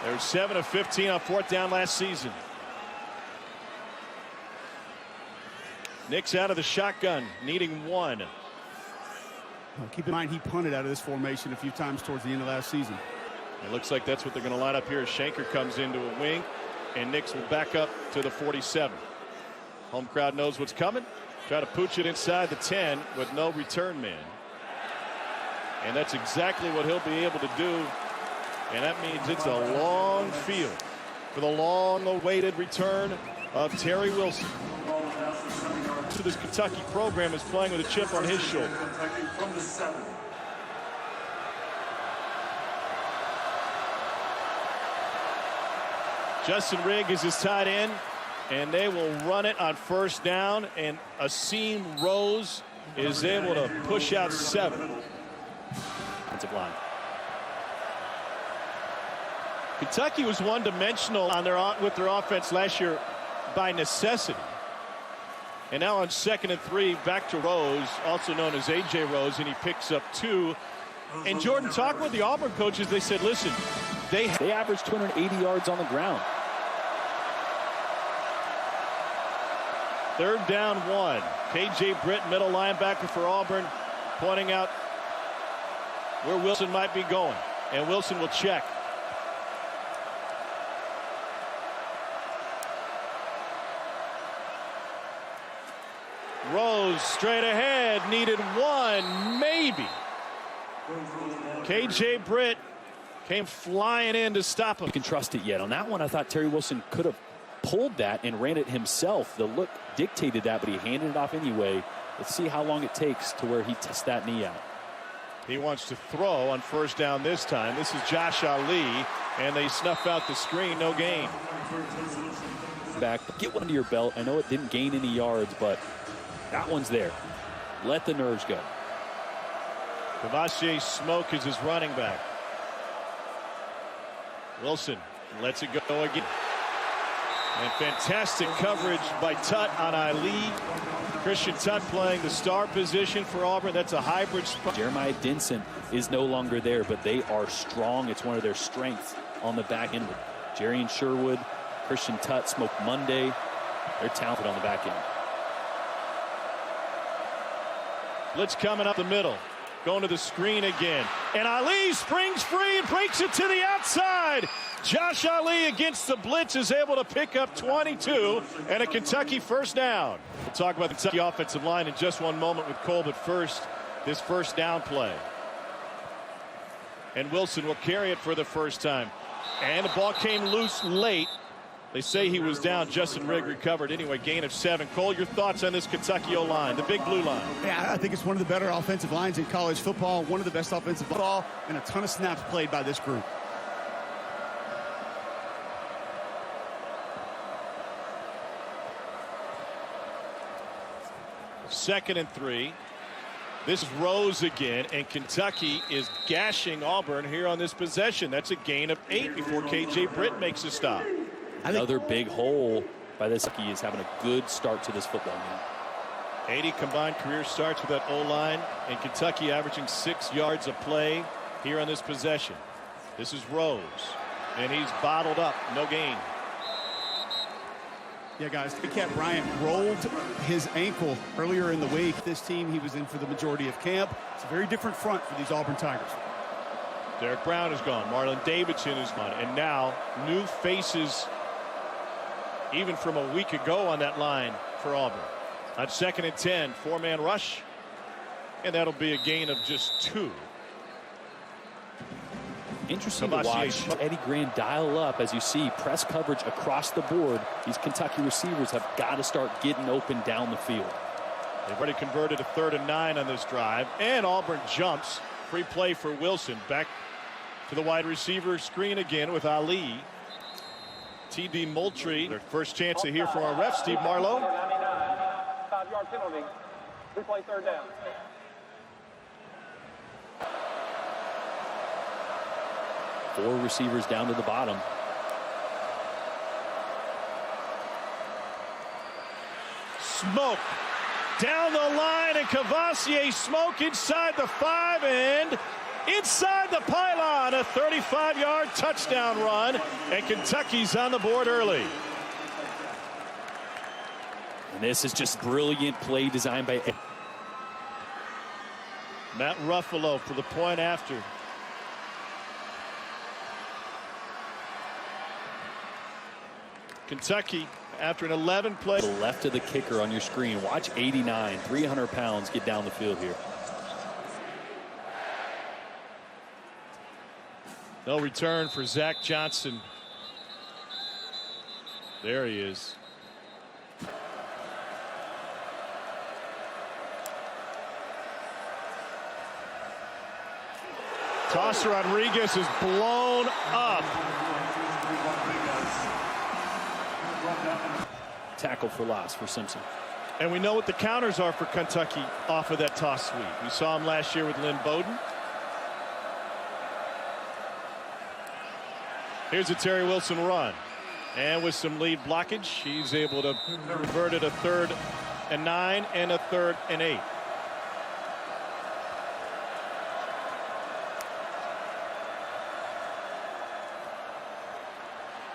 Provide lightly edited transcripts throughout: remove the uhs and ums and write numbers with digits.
They're 7 of 15 on fourth down last season. Nick's out of the shotgun, needing one. Keep in mind he punted out of this formation a few times towards the end of last season. It looks like that's what they're going to line up here as Shanker comes into a wing, and Nix will back up to the 47. Home crowd knows what's coming. Try to pooch it inside the 10 with no return man. And that's exactly what he'll be able to do. And that means it's a long field for the long-awaited return of Terry Wilson. So this Kentucky program is playing with a chip on his shoulder. Justin Rigg is his tight end, and they will run it on first down, and Asim Rose is able to push out 7. Offensive line. Kentucky was one-dimensional on with their offense last year by necessity. And now on 2nd and 3, back to Rose, also known as A.J. Rose, and he picks up 2. And Jordan, talking with the Auburn coaches, they said, listen, they averaged 280 yards on the ground. 3rd down 1. K.J. Britt, middle linebacker for Auburn, pointing out where Wilson might be going. And Wilson will check. Rose straight ahead, needed 1, maybe. K.J. Britt came flying in to stop him. You can trust it yet. On that one, I thought Terry Wilson could have pulled that and ran it himself. The look dictated that, but he handed it off anyway. Let's see how long it takes to where he tests that knee out. He wants to throw on first down this time. This is Josh Ali, and they snuff out the screen, no gain. Back, get one under your belt. I know it didn't gain any yards, but that one's there. Let the nerves go. Kavasier Smoke is his running back. Wilson lets it go again. And fantastic coverage by Tutt on Ali. Christian Tutt playing the star position for Auburn. That's a hybrid spot. Jeremiah Denson is no longer there, but they are strong. It's one of their strengths on the back end. Jerry and Sherwood, Christian Tutt, Smoke Monday. They're talented on the back end. Blitz coming up the middle. Going to the screen again. And Ali springs free and breaks it to the outside. Josh Ali against the blitz is able to pick up 22 and a Kentucky first down. We'll talk about the Kentucky offensive line in just one moment with Cole, but first, this first down play. And Wilson will carry it for the first time. And the ball came loose late. They say he was down. Justin Rigg recovered anyway. Gain of 7. Cole, your thoughts on this Kentucky O-line, the big blue line? Yeah, I think it's one of the better offensive lines in college football. One of the best offensive football, and a ton of snaps played by this group. Second and 3. This is Rose again, and Kentucky is gashing Auburn here on this possession. That's a gain of 8 before K.J. Britt makes a stop. Another big hole by this. He is having a good start to this football game. 80 combined career starts with that O-line, and Kentucky averaging 6 yards a play here on this possession. This is Rose, and he's bottled up, no gain. Yeah, guys, Cat Bryant rolled his ankle earlier in the week. This team he was in for the majority of camp. It's a very different front for these Auburn Tigers. Derek Brown is gone. Marlon Davidson is gone. And now new faces even from a week ago on that line for Auburn. On 2nd and 10, 4-man rush. And that'll be a gain of just 2. Interesting to watch Eddie Grand dial up. As you see, press coverage across the board. These Kentucky receivers have got to start getting open down the field. They've already converted a 3rd and 9 on this drive. And Auburn jumps. Free play for Wilson. Back to the wide receiver screen again with Ali. T.D. Moultrie, their first chance to hear from our ref, Steve Marlowe. 5-yard penalty. Replay 3rd down. Four receivers down to the bottom. Smoke down the line, and Kavasier Smoke inside the 5, and inside the pylon, a 35-yard touchdown run, and Kentucky's on the board early. And this is just brilliant play designed by Matt Ruffalo for the point after. Kentucky, after an 11-play. The left of the kicker on your screen. Watch 89, 300 pounds get down the field here. No return for Zach Johnson. There he is. Toss Rodriguez is blown up. Tackle for loss for Simpson. And we know what the counters are for Kentucky off of that toss sweep. We saw him last year with Lynn Bowden. Here's a Terry Wilson run. And with some lead blockage, he's able to convert it a 3rd and 9 and a 3rd and 8.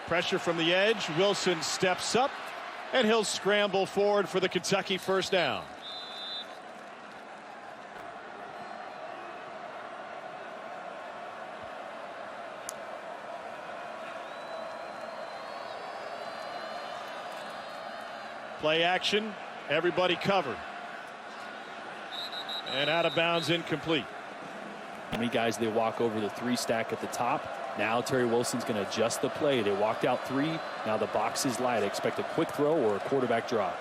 Pressure from the edge. Wilson steps up, and he'll scramble forward for the Kentucky first down. Play action. Everybody covered. And out of bounds, incomplete. How many guys they walk over the 3 stack at the top? Now Terry Wilson's going to adjust the play. They walked out 3. Now the box is light. Expect a quick throw or a quarterback draw.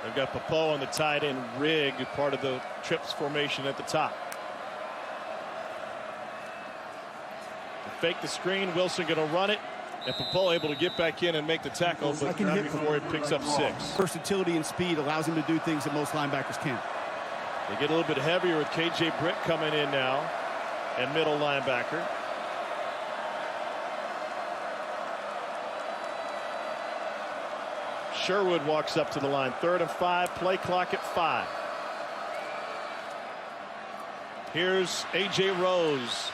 They've got Popo on the tight end rig, part of the trips formation at the top. Fake the screen. Wilson going to run it. And Popo able to get back in and make the tackle, but not before he picks up 6. Versatility and speed allows him to do things that most linebackers can't. They get a little bit heavier with KJ Britt coming in now and middle linebacker. Sherwood walks up to the line. 3rd and 5. Play clock at 5. Here's A.J. Rose.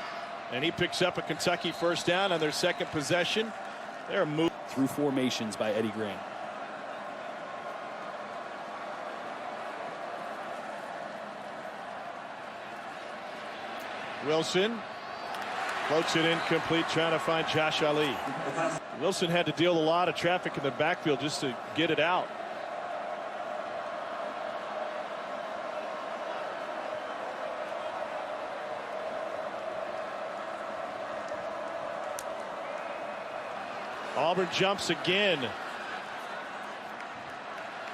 And he picks up a Kentucky first down on their second possession. They're moving through formations by Eddie Graham. Wilson floats it incomplete, trying to find Josh Ali. Wilson had to deal with a lot of traffic in the backfield just to get it out. Auburn jumps again.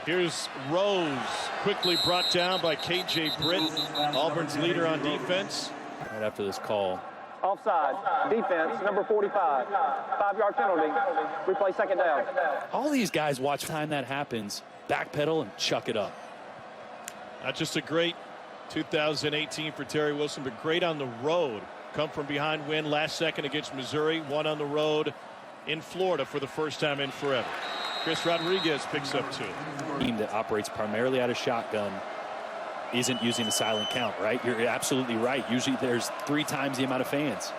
Here's Rose, quickly brought down by KJ Britt, Auburn's leader on defense. Right after this call. Offside. Defense, number 45. 5-yard penalty. Replay 2nd down. All these guys watch time that happens. Backpedal and chuck it up. Not just a great 2018 for Terry Wilson, but great on the road. Come from behind win last second against Missouri. One on the road in Florida for the first time in forever. Chris Rodriguez picks up 2. Team that operates primarily out of shotgun isn't using a silent count, right? You're absolutely right. Usually there's 3 times the amount of fans.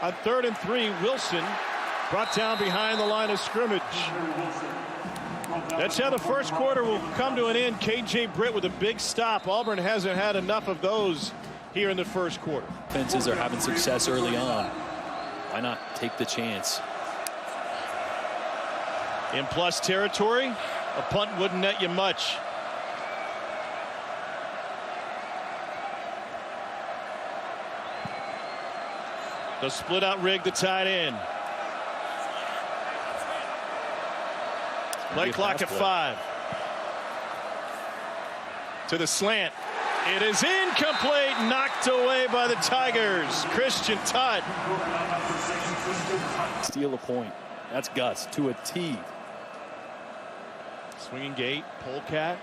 On 3rd and 3, Wilson brought down behind the line of scrimmage. That's how the first quarter will come to an end. KJ Britt with a big stop. Auburn hasn't had enough of those here in the first quarter. Offenses are having success early on. Why not take the chance? In plus territory, a punt wouldn't net you much. The split out rig, the tight end. Play clock at 5. To the slant. It is incomplete, knocked away by the Tigers. Christian Tutt. Steal a point. That's Gus to a T. Swinging gate, polecat.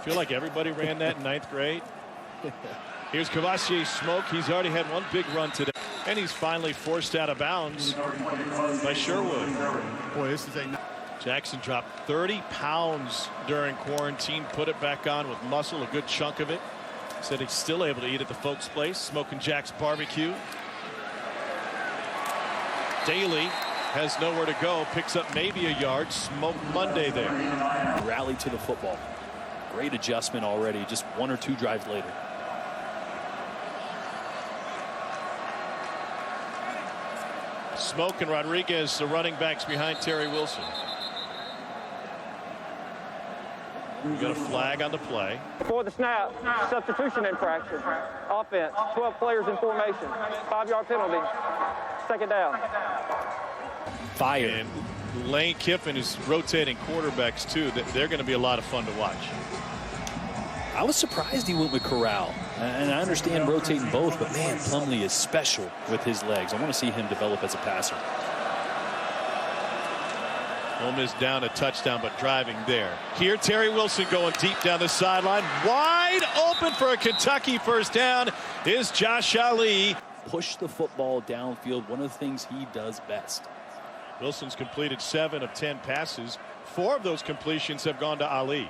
Feel like everybody ran that in 9th grade. Here's Cavassier Smoke. He's already had one big run today. And he's finally forced out of bounds by Sherwood. Boy, this is a Jackson dropped 30 pounds during quarantine, put it back on with muscle, a good chunk of it. Said he's still able to eat at the folks' place, Smoking Jack's barbecue. Daly has nowhere to go, picks up maybe a yard. Smoke Monday there. Rally to the football. Great adjustment already, just 1 or 2 drives later. Smoke and Rodriguez, the running backs behind Terry Wilson. We got a flag on the play. Before the snap, substitution infraction. Offense, 12 players in formation. 5-yard penalty. Second down. Fire. And Lane Kiffin is rotating quarterbacks too. They're going to be a lot of fun to watch. I was surprised he went with Corral. And I understand rotating both, but man, Plumlee is special with his legs. I want to see him develop as a passer. Ole Miss down a touchdown, but driving there. Here, Terry Wilson going deep down the sideline. Wide open for a Kentucky first down is Josh Ali. Push the football downfield, one of the things he does best. Wilson's completed 7 of 10 passes. 4 of those completions have gone to Ali.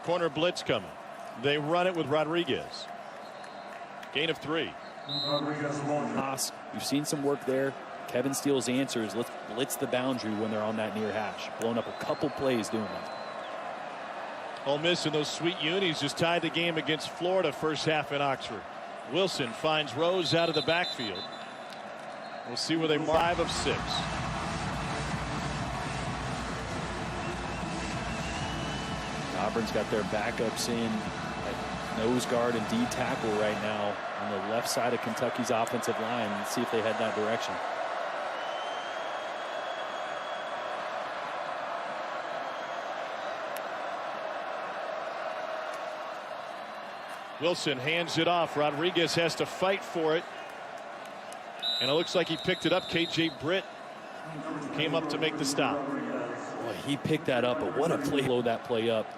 Corner blitz coming. They run it with Rodriguez. Gain of 3. We've seen some work there. Kevin Steele's answer is let's blitz the boundary when they're on that near hash. Blown up a couple plays doing that. Ole Miss and those sweet unis just tied the game against Florida first half in Oxford. Wilson finds Rose out of the backfield. We'll see where they mark. 5 of 6. Auburn's got their backups in at nose guard and D tackle right now on the left side of Kentucky's offensive line. Let's see if they head that direction. Wilson hands it off. Rodriguez has to fight for it. And it looks like he picked it up. KJ Britt came up to make the stop. Boy, he picked that up, but what a play. Blow that play up.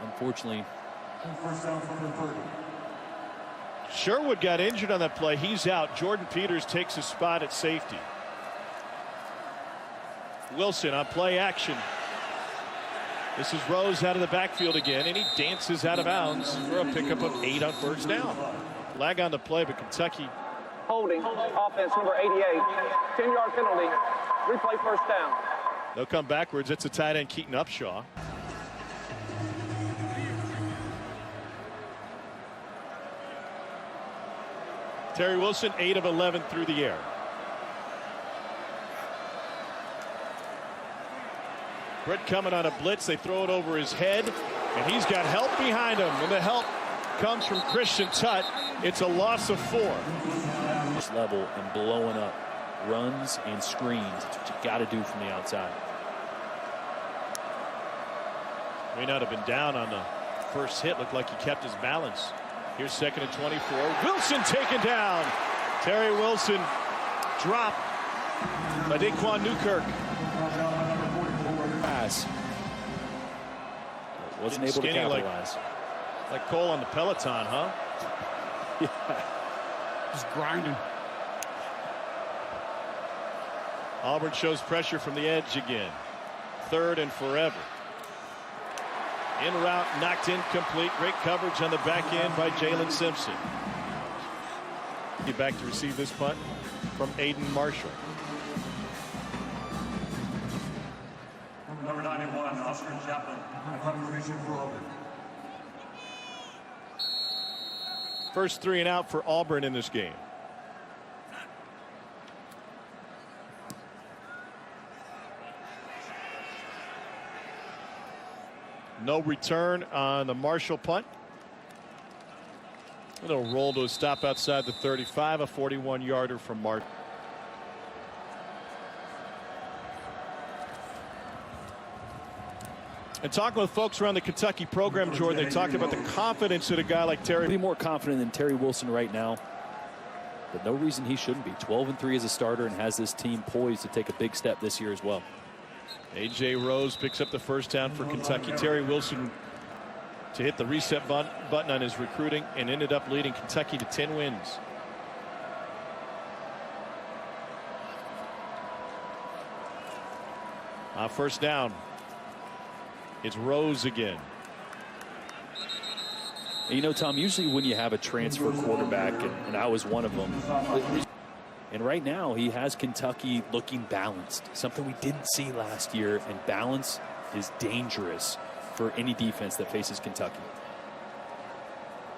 Unfortunately. Sherwood got injured on that play. He's out. Jordan Peters takes his spot at safety. Wilson on play action. This is Rose out of the backfield again, and he dances out of bounds for a pickup of 8 on first down. Flag on the play, but Kentucky. Holding, offense number 88. 10-yard penalty. Replay first down. They'll come backwards. It's a tight end, Keaton Upshaw. Terry Wilson, 8 of 11 through the air. Britt coming on a blitz. They throw it over his head, and he's got help behind him. And the help comes from Christian Tutt. It's a loss of 4. This level and blowing up runs and screens. That's what you got to do from the outside. May not have been down on the first hit. Looked like he kept his balance. Here's 2nd and 24. Wilson taken down. Terry Wilson dropped by Daquan Newkirk. Pass. Wasn't able to capitalize. Like Cole on the Peloton, huh? Yeah. Just grinding. Auburn shows pressure from the edge again. 3rd and forever. In route, knocked incomplete. Great coverage on the back end by Jalen Simpson. Get back to receive this punt from Aiden Marshall. Number 91, Oscar Chaplin, confirmation for Auburn. First 3 and out for Auburn in this game. No return on the Marshall punt. It'll roll to a stop outside the 35, a 41-yarder from Marshall. And talking with folks around the Kentucky program, Jordan, they talked about the confidence that a guy like Terry. Be more confident than Terry Wilson right now, but no reason he shouldn't be. 12-3 as a starter and has this team poised to take a big step this year as well. A.J. Rose picks up the first down for Kentucky. Terry Wilson to hit the reset button on his recruiting and ended up leading Kentucky to 10 wins. First down. It's Rose again. You know, Tom, usually when you have a transfer quarterback, and I was one of them, and right now he has Kentucky looking balanced, something we didn't see last year, and balance is dangerous for any defense that faces Kentucky.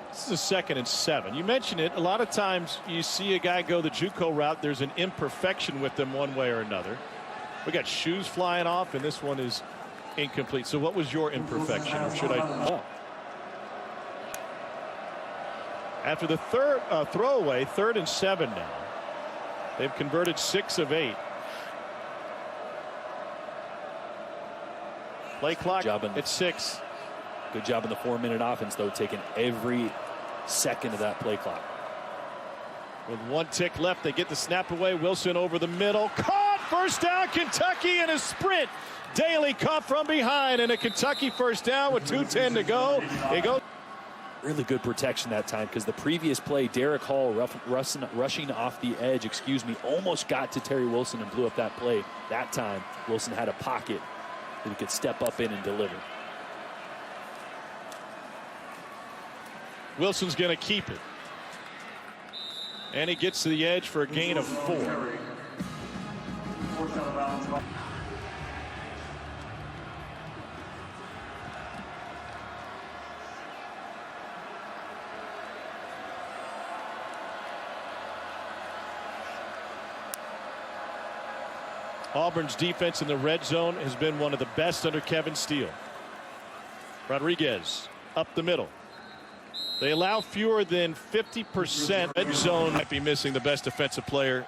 This is a 2nd and 7. You mentioned it. A lot of times you see a guy go the JUCO route. There's an imperfection with them one way or another. We got shoes flying off, and this one is incomplete. So what was your imperfection, or should I? Oh. After the third throwaway, 3rd and 7 now. They've converted 6 of 8. Play clock at 6. Good job in the 4-minute offense, though, taking every second of that play clock. With 1 tick left, they get the snap away. Wilson over the middle. Caught! First down, Kentucky in a sprint. Daly caught from behind, and a Kentucky first down with 2:10 to go. It goes. Really good protection that time, because the previous play, Derek Hall rushing off the edge, almost got to Terry Wilson and blew up that play. That time, Wilson had a pocket that he could step up in and deliver. Wilson's going to keep it. And he gets to the edge for a gain of 4. Auburn's defense in the red zone has been one of the best under Kevin Steele. Rodriguez up the middle. They allow fewer than 50%. Red zone might be missing the best defensive player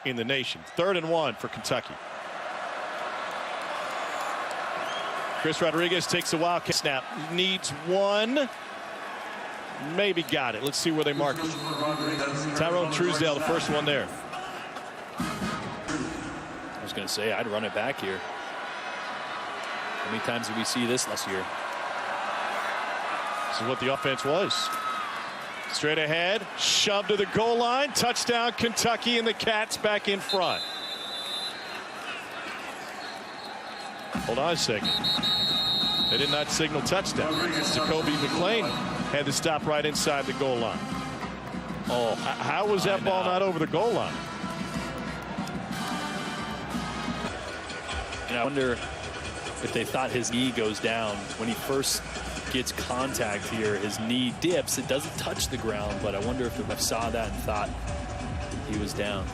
in the nation. 3rd and 1 for Kentucky. Chris Rodriguez takes a wildcat snap. Needs 1. Maybe got it. Let's see where they mark it. Tyrone Truesdale, the first one there. I was going to say, I'd run it back here. How many times did we see this last year? This is what the offense was. Straight ahead, shoved to the goal line, touchdown Kentucky, and the Cats back in front. Hold on a second. They did not signal touchdown. Jacoby McClain had to stop right inside the goal line. Oh, how was that ball not over the goal line? And I wonder if they thought his knee goes down when he first gets contact here. His knee dips. It doesn't touch the ground, but I wonder if the ref saw that and thought he was down.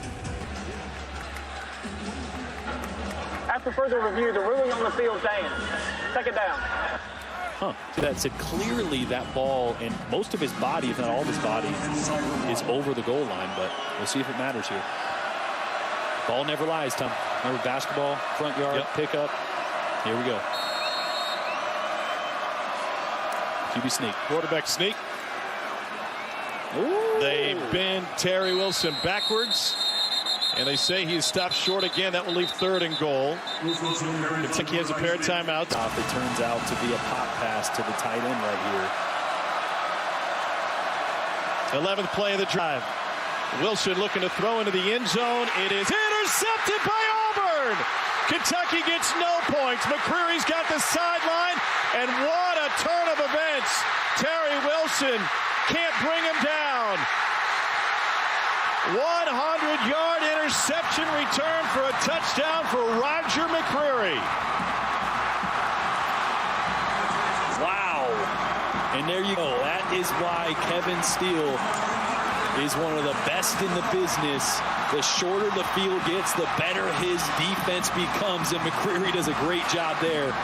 After further review, the ruling on the field stands. 2nd down. That said, clearly that ball and most of his body, if not all of his body, is over the goal line, but we'll see if it matters here. Ball never lies, Tom. Remember basketball, front yard, pickup. Here we go. QB sneak. Quarterback sneak. Ooh. They bend Terry Wilson backwards, and they say he's stopped short again. That will leave 3rd and goal. Kentucky has a pair of timeouts. It turns out to be a pop pass to the tight end right here. 11th play of the drive. Wilson looking to throw into the end zone. It is intercepted by Auburn. Kentucky gets no points. McCreary's got the sideline, and what a turn of events. Terry Wilson can't bring him down. 100-yard interception return for a touchdown for Roger McCreary. Wow. And there you go. That is why Kevin Steele is one of the best in the business. The shorter the field gets, the better his defense becomes, and McCreary does a great job there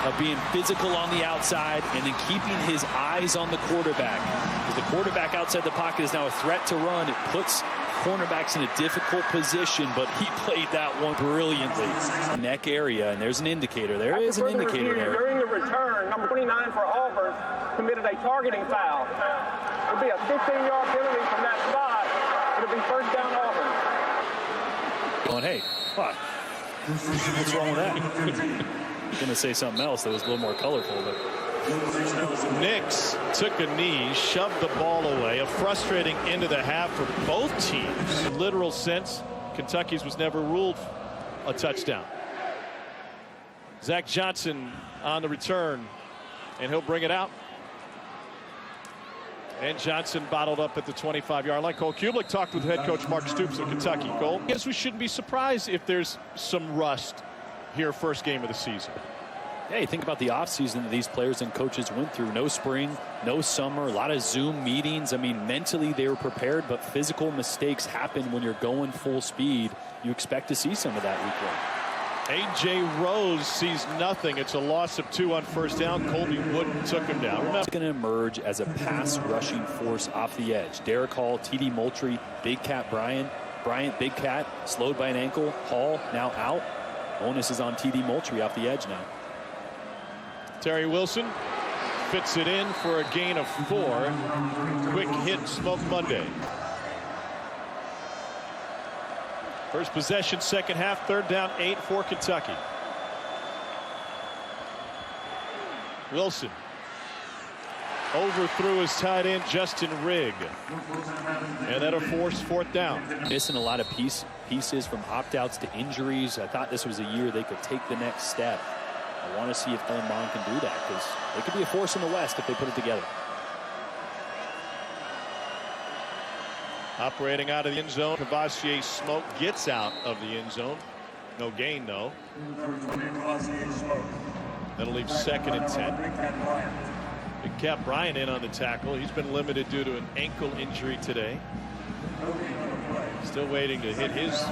of being physical on the outside and then keeping his eyes on the quarterback. Because the quarterback outside the pocket is now a threat to run. It puts cornerbacks in a difficult position, but he played that one brilliantly. Neck area, and there's an indicator. There is an indicator there. During the return, number 29 for Auburn committed a targeting foul. It'll be a 15-yard penalty from that spot. It'll be first down Auburn. Going, hey, what? What's wrong with that? I'm going to say something else that was a little more colorful, but Nix took a knee, shoved the ball away. A frustrating end of the half for both teams. In literal sense, Kentucky's was never ruled a touchdown. Zach Johnson on the return, and he'll bring it out. And Johnson bottled up at the 25-yard line. Cole Kublik talked with head coach Mark Stoops of Kentucky. Cole, I guess we shouldn't be surprised if there's some rust here first game of the season. Hey, think about the offseason that these players and coaches went through. No spring, no summer, a lot of Zoom meetings. I mean, mentally they were prepared, but physical mistakes happen when you're going full speed. You expect to see some of that week one. A.J. Rose sees nothing. It's a loss of 2 on first down. Colby Wooden took him down. It's going to emerge as a pass rushing force off the edge. Derek Hall, T.D. Moultrie, Big Cat Bryant, Big Cat slowed by an ankle. Hall now out. Onus is on T.D. Moultrie off the edge now. Terry Wilson fits it in for a gain of 4. Quick hit, Smoke Monday. First possession, second half, 3rd down, 8 for Kentucky. Wilson overthrew his tight end Justin Rigg, and that'll force 4th down. Missing a lot of pieces from opt-outs to injuries. I thought this was a year they could take the next step. I want to see if Ellen Bond can do that, because they could be a force in the West if they put it together. Operating out of the end zone, Cavassier Smoke gets out of the end zone. No gain, though. That'll leave 2nd and 10. Big Cat Bryant in on the tackle. He's been limited due to an ankle injury today. Still waiting to hit his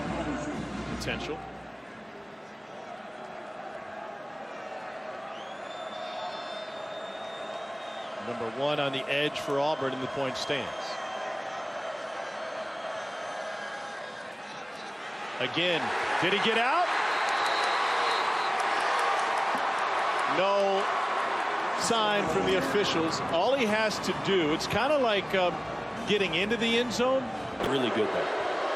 potential. Number 1 on the edge for Auburn in the point stance. Again, did he get out? No sign from the officials. All he has to do, it's kind of like getting into the end zone. Really good though.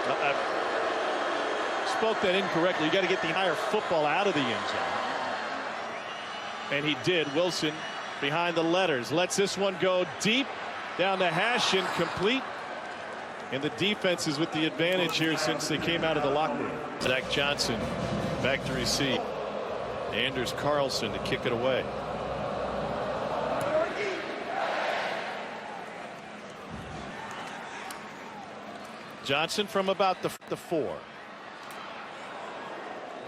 I spoke that incorrectly. You got to get the entire football out of the end zone. And he did. Wilson behind the letters lets this one go deep down the hash, incomplete. And the defense is with the advantage here since they came out of the locker room. Zach Johnson back to receive. Anders Carlson to kick it away. Johnson from about the 4.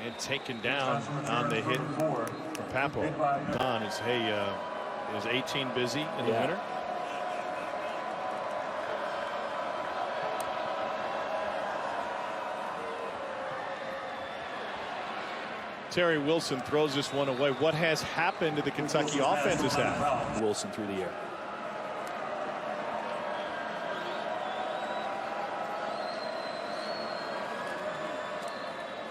And taken down on the hit from Papo. Don is, hey, is 18 busy in the winter? Terry Wilson throws this one away. What has happened to the Kentucky offense this half? Wilson through the air.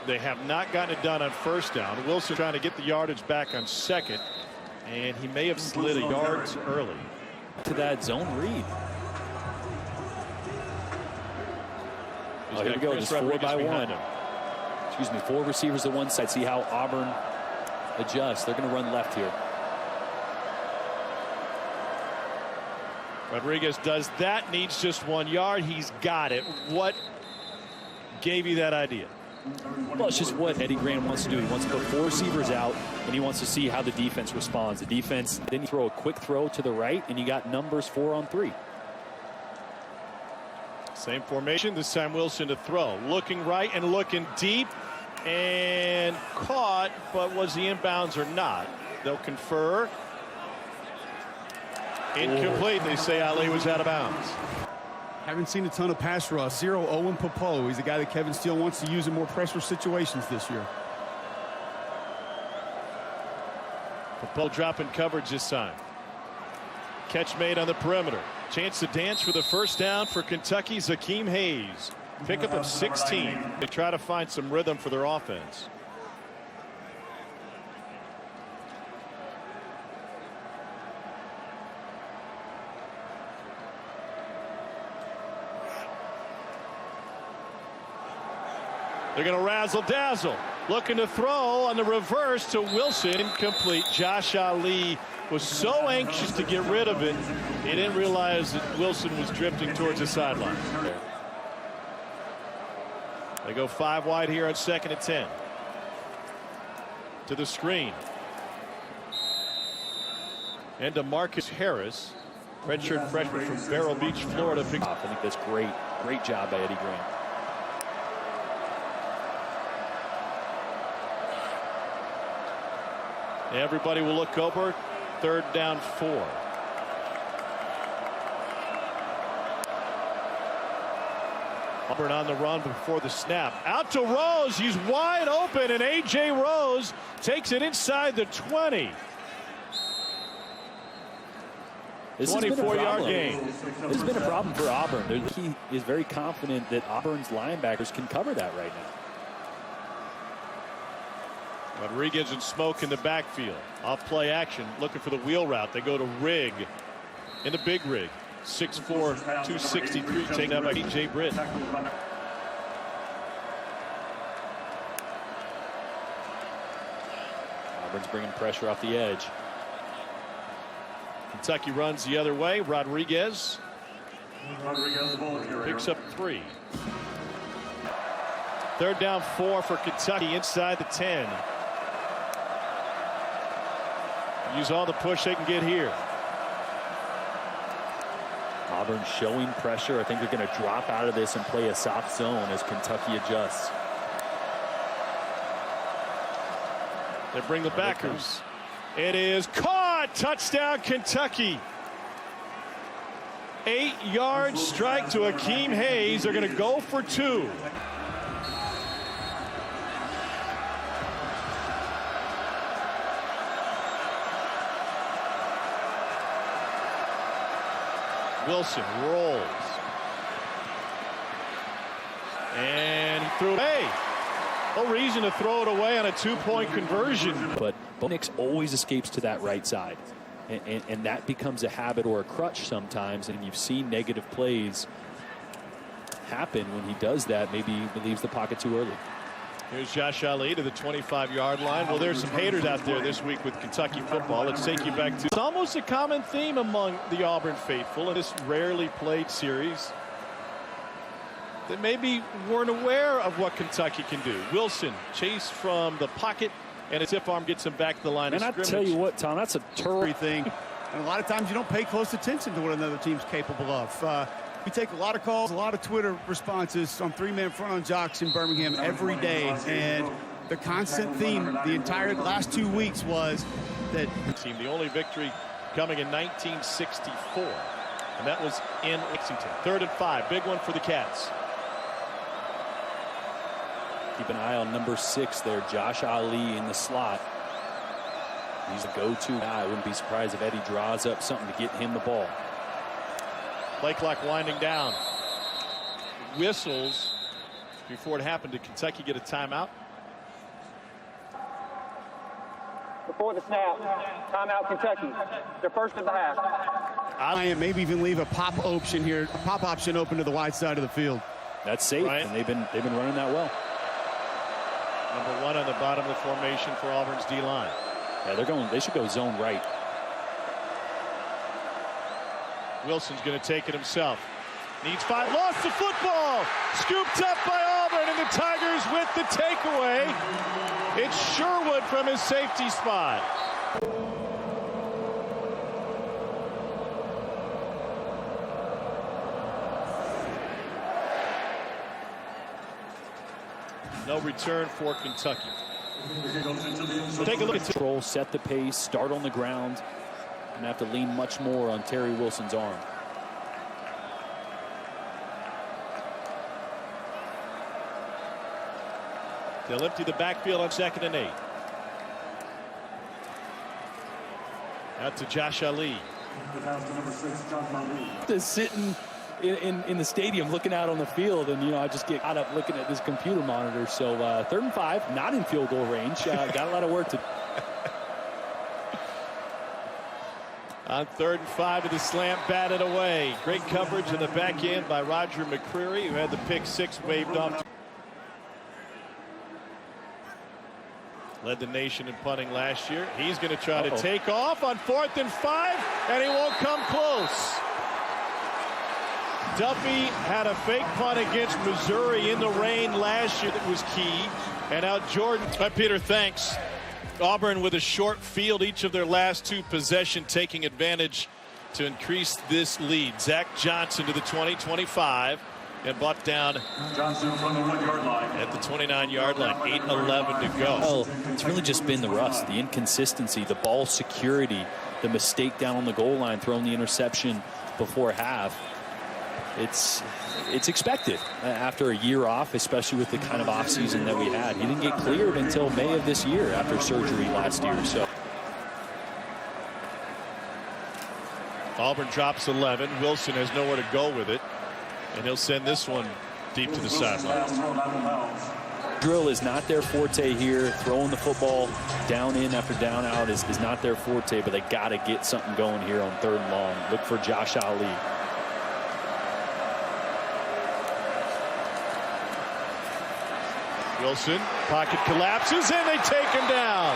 They have not gotten it done on first down. Wilson trying to get the yardage back on 2nd, and he may have slid a yard early. To that zone read. He's here we go. Just 4 by 1. Him. Excuse me, 4 receivers to one side. See how Auburn adjusts. They're going to run left here. Rodriguez does that, needs just 1 yard. He's got it. What gave you that idea? Well, it's just what Eddie Graham wants to do. He wants to put 4 receivers out, and he wants to see how the defense responds. The defense, then you throw a quick throw to the right, and you got numbers 4 on 3. Same formation, this time Wilson to throw. Looking right and looking deep, and caught, but was he inbounds or not? They'll confer. Incomplete. They say Ali was out of bounds. Haven't seen a ton of pass rush. 0 Owen Popo. He's a guy that Kevin Steele wants to use in more pressure situations this year. Popo dropping coverage this time. Catch made on the perimeter. Chance to dance for the first down for Kentucky's Akeem Hayes. Pickup of 16. They try to find some rhythm for their offense. They're going to razzle dazzle. Looking to throw on the reverse to Wilson. Incomplete. Josh Ali was so anxious to get rid of it, he didn't realize that Wilson was drifting towards the sideline. They go 5 wide here on 2nd and 10. To the screen. And to Marcus Harris, redshirt freshman from Vero Beach, Florida. I think that's great. Great job by Eddie Grant. Everybody will look over. 3rd down 4. Auburn on the run before the snap. Out to Rose. He's wide open, and A.J. Rose takes it inside the 20. 24-yard gain. This has been a problem for Auburn. He is very confident that Auburn's linebackers can cover that right now. Rodriguez and smoke in the backfield. Off play action, looking for the wheel route. They go to Rig in the big rig. 6'4", 263, taken out by E.J. Britt. Auburn's bringing pressure off the edge. Kentucky runs the other way. Rodriguez picks up 3. 3rd down 4 for Kentucky inside the 10. Use all the push they can get here. Auburn showing pressure. I think they're going to drop out of this and play a soft zone as Kentucky adjusts. They bring the backers. It is caught. Touchdown Kentucky. 8-yard strike to Akeem Hayes. They're going to go for 2. Wilson rolls. And he threw it away. No reason to throw it away on a 2-point conversion. But Nix always escapes to that right side. And that becomes a habit or a crutch sometimes. And you've seen negative plays happen when he does that. Maybe he leaves the pocket too early. Here's Josh Ali to the 25-yard line. Well, there's some haters out there this week with Kentucky football. Let's take you back to... It's almost a common theme among the Auburn faithful in this rarely played series. That maybe weren't aware of what Kentucky can do. Wilson chased from the pocket, and his stiff arm gets him back to the line of scrimmage. And I tell you what, Tom, that's a terrible thing. And a lot of times you don't pay close attention to what another team's capable of. We take a lot of calls, a lot of Twitter responses on 3-man front on jocks in Birmingham every day. And the constant theme the entire last 2 weeks was that the only victory coming in 1964. And that was in Lexington. 3rd and 5. Big one for the Cats. Keep an eye on number 6 there, Josh Ali in the slot. He's a go-to guy. I wouldn't be surprised if Eddie draws up something to get him the ball. Play clock winding down. Whistles before it happened. Did Kentucky get a timeout? Before the snap, timeout Kentucky. Their first of the half. I maybe even leave a pop option here, a pop option open to the wide side of the field. That's safe, right. And they've been running that well. Number 1 on the bottom of the formation for Auburn's D-line. Yeah, they should go zone right. Wilson's going to take it himself. Needs 5. Lost the football. Scooped up by Auburn, and the Tigers with the takeaway. It's Sherwood from his safety spot. No return for Kentucky. Take a look at control, set the pace, start on the ground, and have to lean much more on Terry Wilson's arm. They'll empty the backfield on 2nd and 8. Out to Josh Ali. Just sitting in the stadium looking out on the field, and I just get caught up looking at this computer monitor. So 3rd and 5, not in field goal range. Got a lot of work to do. On 3rd and 5 with the slant batted away. Great coverage in the back end by Roger McCreary, who had the pick 6 waved off. Led the nation in punting last year. He's going to try to take off on 4th and 5, and he won't come close. Duffy had a fake punt against Missouri in the rain last year that was key. And now Jordan. Peter, thanks. Auburn with a short field each of their last 2 possessions, taking advantage to increase this lead. Zach Johnson to the 20, 25, and brought down Johnson from the 1-yard line. at the 29-yard line. 8:11 to go. Well, it's really just been the rust, the inconsistency, the ball security, the mistake down on the goal line, throwing the interception before half. It's expected after a year off, especially with the kind of offseason that we had. He didn't get cleared until May of this year after surgery last year. So Auburn drops 11. Wilson has nowhere to go with it, and he'll send this one deep to the sideline. Drill is not their forte here. Throwing the football down in after down out is not their forte, but they got to get something going here on 3rd and long. Look for Josh Ali. Wilson, pocket collapses, and they take him down.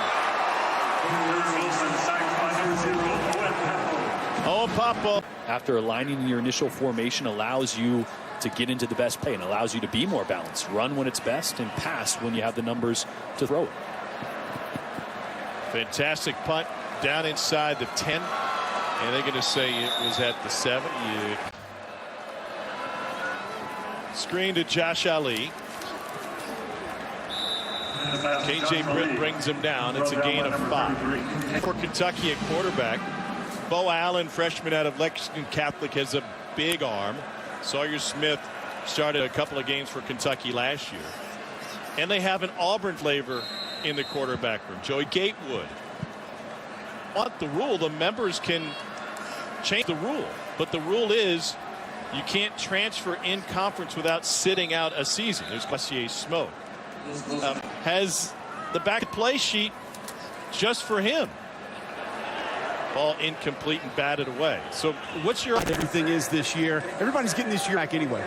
Oh, Papa. After aligning your initial formation allows you to get into the best play and allows you to be more balanced. Run when it's best and pass when you have the numbers to throw it. Fantastic punt down inside the 10. And they're going to say it was at the 7. Screen to Josh Ali. KJ Britt brings him down. It's a gain of 5. For Kentucky at quarterback, Bo Allen, freshman out of Lexington Catholic, has a big arm. Sawyer Smith started a couple of games for Kentucky last year. And they have an Auburn flavor in the quarterback room, Joey Gatewood. Want the rule, the members can change the rule, but the rule is you can't transfer in conference without sitting out a season. There's Glacier Smoke. Has the back play sheet just for him. Ball incomplete and batted away. So what's your everything is this year? Everybody's getting this year back anyway.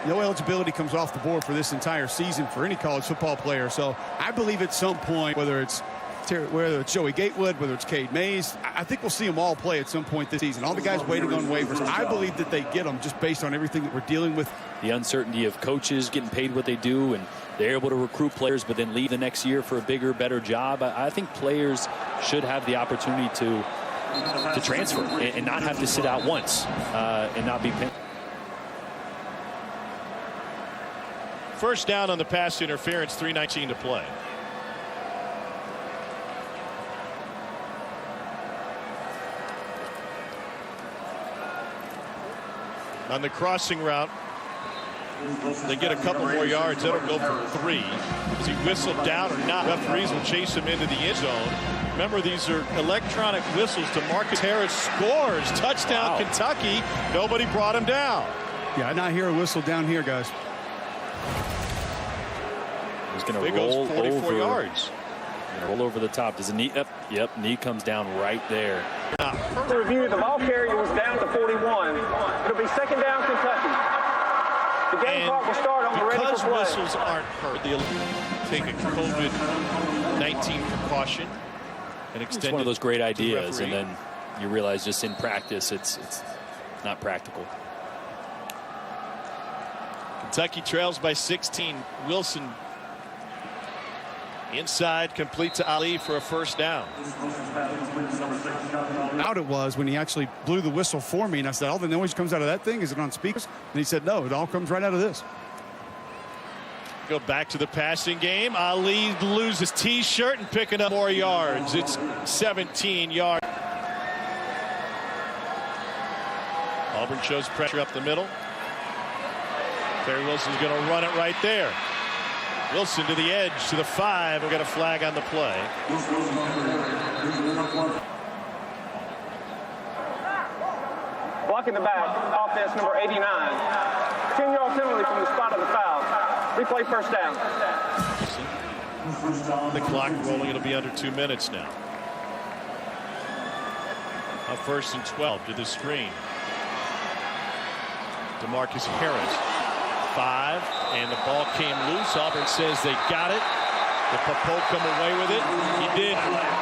No eligibility comes off the board for this entire season for any college football player. So I believe at some point, whether it's Joey Gatewood, whether it's Cade Mays, I think we'll see them all play at some point this season. All the guys waiting on waivers, I believe that they get them just based on everything that we're dealing with. The uncertainty of coaches getting paid what they do, and they're able to recruit players but then leave the next year for a bigger, better job. I think players should have the opportunity to transfer and not have to sit out once and not be paid. First down on the pass interference, 3:19 to play. On the crossing route, they get a couple more yards. That'll go for 3. Is he whistled down or not? Referees will chase him into the end zone. Remember, these are electronic whistles. DeMarcus Harris scores. Touchdown, wow. Kentucky. Nobody brought him down. Yeah, I not hear a whistle down here, guys. He's going to roll 44 yards. Roll over the top. Does a knee? Yep, knee comes down right there. To review, the ball carrier was down to 41. It'll be second down, Kentucky. The game clock will start on the ready for play. Because whistles aren't heard, they'll take a COVID-19 precaution and extend it's one of those great ideas, and then you realize just in practice it's not practical. Kentucky trails by 16. Wilson inside, complete to Ali for a first down. Out it was when he actually blew the whistle for me, and I said, all the noise comes out of that thing, is it on speakers? And he said, no, it all comes right out of this. Go back to the passing game. Ali loses T-shirt and picking up more yards. It's 17 yards. Auburn shows pressure up the middle. Terry Wilson's going to run it right there. Wilson to the edge, to the 5. We've got a flag on the play. Blocking the back, offense number 89. 10-yard penalty from the spot of the foul. Replay first down. The clock rolling. It'll be under 2 minutes now. A 1st and 12 to the screen. DeMarcus Harris. 5, and the ball came loose. Auburn says they got it. Did Pope come away with it? He did.